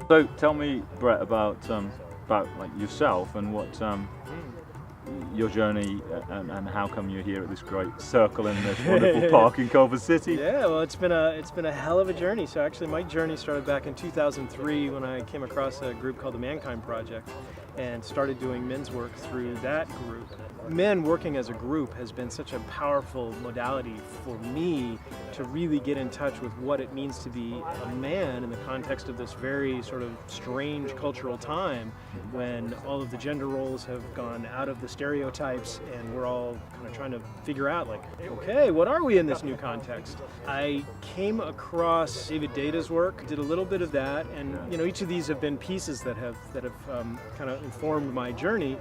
So tell me, Brett, about like yourself and what your journey and how come you're here at this great circle in this wonderful park in Culver City. Yeah, well, it's been a hell of a journey. So actually, my journey started back in 2003 when I came across a group called the Mankind Project and started doing men's work through that group. Men working as a group has been such a powerful modality for me to really get in touch with what it means to be a man in the context of this very sort of strange cultural time when all of the gender roles have gone out of the stereotypes and we're all kind of trying to figure out, like, okay, what are we in this new context? I came across David Deida's work, did a little bit of that, and each of these have been pieces that have kind of informed my journey.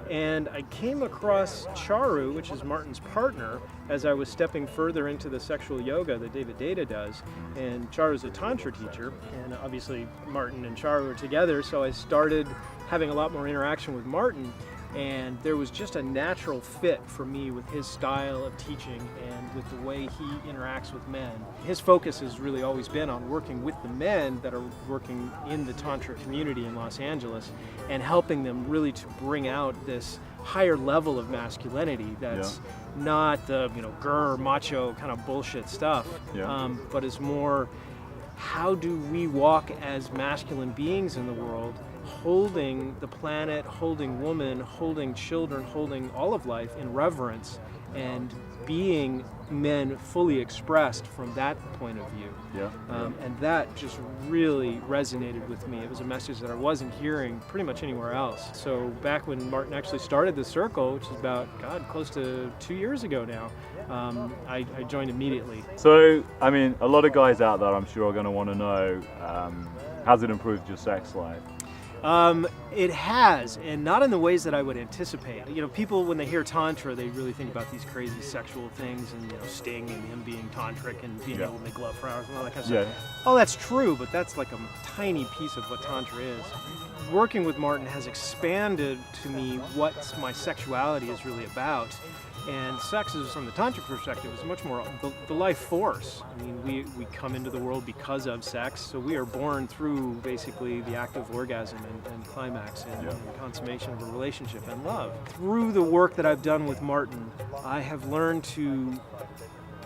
And I came across Charu, which is Martin's partner, as I was stepping further into the sexual yoga that David Deida does. And Charu's a Tantra teacher, and obviously Martin and Charu are together, so I started having a lot more interaction with Martin, and there was just a natural fit for me with his style of teaching and with the way he interacts with men. His focus has really always been on working with the men that are working in the Tantra community in Los Angeles and helping them really to bring out this higher level of masculinity that's not the grr, macho kind of bullshit stuff, but is more, how do we walk as masculine beings in the world, holding the planet, holding woman, holding children, holding all of life in reverence, and being men fully expressed from that point of view. And that just really resonated with me. It was a message that I wasn't hearing pretty much anywhere else. So back when Martin actually started the circle, which is about, close to 2 years ago now, I joined immediately. So, I mean, a lot of guys out there, I'm sure, are going to want to know, has it improved your sex life? It has, and not in the ways that I would anticipate. People, when they hear Tantra, they really think about these crazy sexual things and, Sting and him being tantric and being able to make love for hours and all that kind of stuff. Oh, that's true, but that's like a tiny piece of what Tantra is. Working with Martin has expanded to me what my sexuality is really about. And sex is, from the Tantric perspective, is much more the life force. I mean, we come into the world because of sex, so we are born through basically the act of orgasm and climax and consummation of a relationship and love. Through the work that I've done with Martin, I have learned to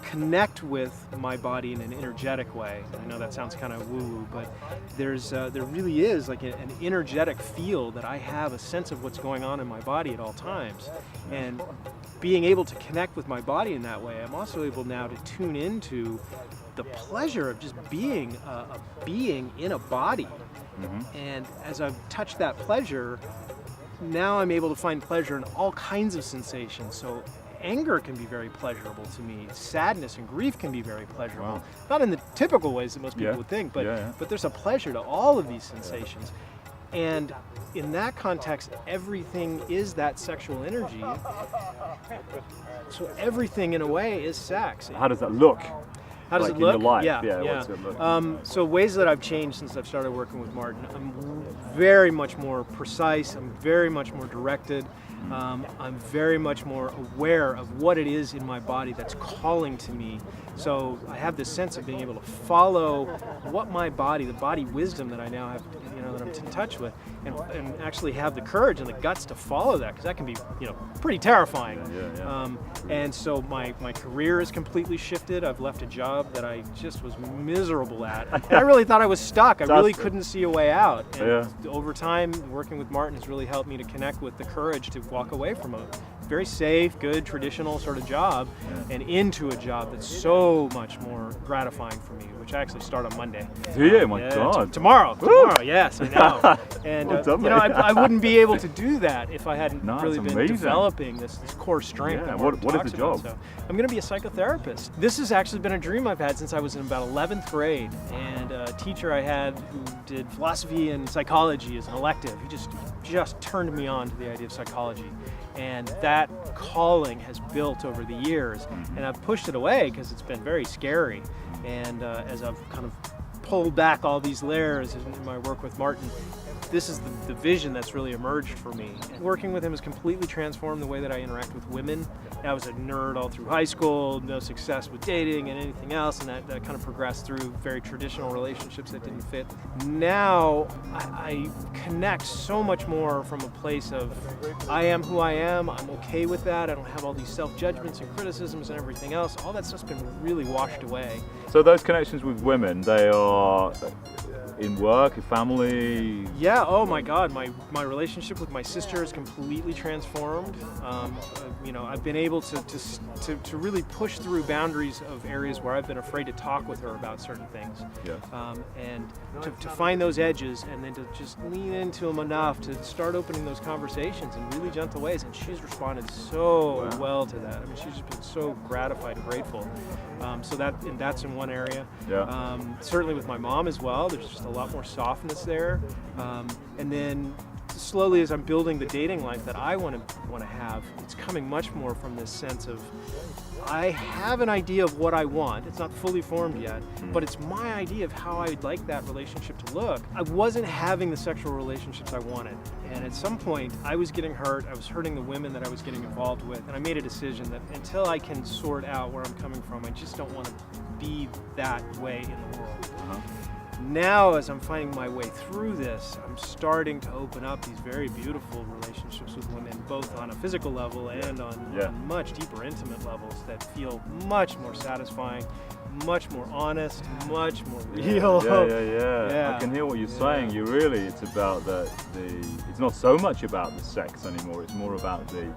connect with my body in an energetic way. I know that sounds kind of woo-woo, but there really is like an energetic feel that I have a sense of what's going on in my body at all times. And being able to connect with my body in that way, I'm also able now to tune into the pleasure of just being a being in a body. And as I've touched that pleasure, now I'm able to find pleasure in all kinds of sensations. So anger can be very pleasurable to me. Sadness and grief can be very pleasurable. Wow. Not in the typical ways that most people would think, but there's a pleasure to all of these sensations. And in that context, everything is that sexual energy. So everything, in a way, is sex. How does that look? How does like it look? In your life? Yeah. What's it look? So ways that I've changed since I've started working with Martin. I'm very much more precise. I'm very much more directed. I'm very much more aware of what it is in my body that's calling to me. So I have this sense of being able to follow what my body, the body wisdom that I now have, that I'm in touch with, and actually have the courage and the guts to follow that, because that can be, pretty terrifying. And so my career has completely shifted. I've left a job that I just was miserable at. And I really thought I was stuck. I really couldn't see a way out. And over time, working with Martin has really helped me to connect with the courage to walk away from a very safe, good, traditional sort of job and into a job that's so much more gratifying for me, which I actually start on Monday. Yeah, my God. Tomorrow, yes, I know. And I wouldn't be able to do that if I hadn't really been developing this core strength. What is the job? So I'm going to be a psychotherapist. This has actually been a dream I've had since I was in about 11th grade, and a teacher I had who did philosophy and psychology as an elective, he just turned me on to the idea of psychology. And that calling has built over the years, and I've pushed it away because it's been very scary. And as I've kind of pulled back all these layers in my work with Martin, this is the vision that's really emerged for me. And working with him has completely transformed the way that I interact with women. I was a nerd all through high school, no success with dating and anything else, and that kind of progressed through very traditional relationships that didn't fit. Now I connect so much more from a place of I am who I am, I'm okay with that, I don't have all these self-judgments and criticisms and everything else. All that stuff's been really washed away. So those connections with women, they are in work, in family? Yeah, oh my God, my relationship with my sister is completely transformed. I've been able to really push through boundaries of areas where I've been afraid to talk with her about certain things. Yeah. And to find those edges and then to just lean into them enough to start opening those conversations in really gentle ways. And she's responded so well to that. I mean, she's just been so gratified and grateful. So that's in one area. Yeah. Certainly with my mom as well, there's just a lot more softness there. And then slowly as I'm building the dating life that I want to have, it's coming much more from this sense of I have an idea of what I want. It's not fully formed yet, but it's my idea of how I'd like that relationship to look. I wasn't having the sexual relationships I wanted. And at some point, I was getting hurt. I was hurting the women that I was getting involved with. And I made a decision that until I can sort out where I'm coming from, I just don't want to be that way in the world. Now, as I'm finding my way through this, I'm starting to open up these very beautiful relationships with women, both on a physical level and on much deeper, intimate levels that feel much more satisfying, much more honest, much more real. Yeah. I can hear what you're saying. You really, it's about it's not so much about the sex anymore. It's more about the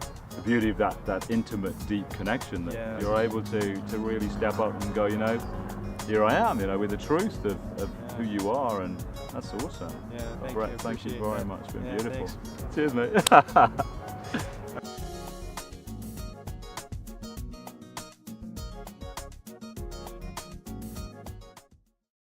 beauty of that intimate, deep connection that you're able to really step up and go, here I am, with the truth of who you are, and that's awesome. Yeah, Brett, thank you very much. It's been beautiful. Thanks. Cheers, mate.